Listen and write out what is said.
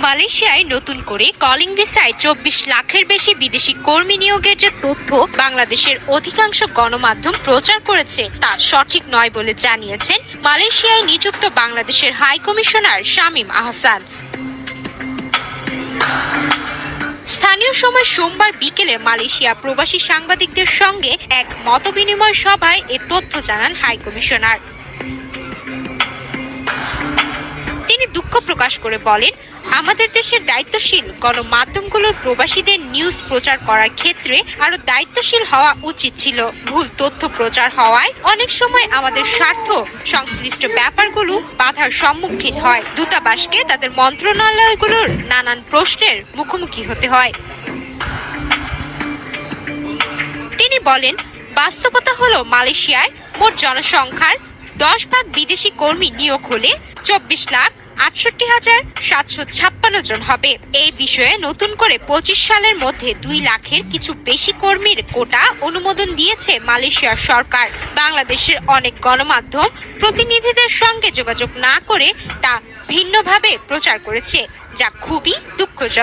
মালয়েশিয়ায় নতুন করে কলিং ভিসায় ২৪ লাখের বেশি বিদেশি কর্মী নিয়োগের যে তথ্য বাংলাদেশের অধিকাংশ গণমাধ্যম প্রচার করেছে তা সঠিক নয় বলে জানিয়েছেন মালয়েশিয়ায় নিযুক্ত বাংলাদেশের হাই কমিশনার শামীম আহসান। স্থানীয় সময় সোমবার বিকেলে মালয়েশিয়া প্রবাসী সাংবাদিকদের সঙ্গে এক মতবিনিময় সভায় এ তথ্য জানান হাই কমিশনার। তিনি দুঃখ প্রকাশ করে বলেন, আমাদের দেশের দায়িত্বশীল গণমাধ্যমগুলোর প্রবাসীদের নিউজ প্রচার করার ক্ষেত্রে আরো দায়িত্বশীল হওয়া উচিত ছিল। ভুল তথ্য প্রচার হওয়ায় অনেক সময় আমাদের স্বার্থ সংশ্লিষ্ট ব্যাপারগুলো বাধার সম্মুখীন হয়। দূতাবাসকে তাদের মন্ত্রণালয়গুলোর নানান প্রশ্নের মুখোমুখি হতে হয়। তিনি বলেন, বাস্তবতা হলো মালয়েশিয়ায় মোট জনসংখ্যার 10 ভাগ বিদেশি কর্মী নিয়োগ হলে 24,68,756 জন হবে। এই বিষয়ে নতুন করে 25 সালের মধ্যে 2 লাখের কিছু বেশি কর্মীর কোটা অনুমোদন দিয়েছে মালয়েশিয়ার সরকার। বাংলাদেশের অনেক গণমাধ্যম প্রতিনিধিদের সঙ্গে যোগাযোগ না করে তা ভিন্নভাবে প্রচার করেছে, যা খুবই দুঃখজনক।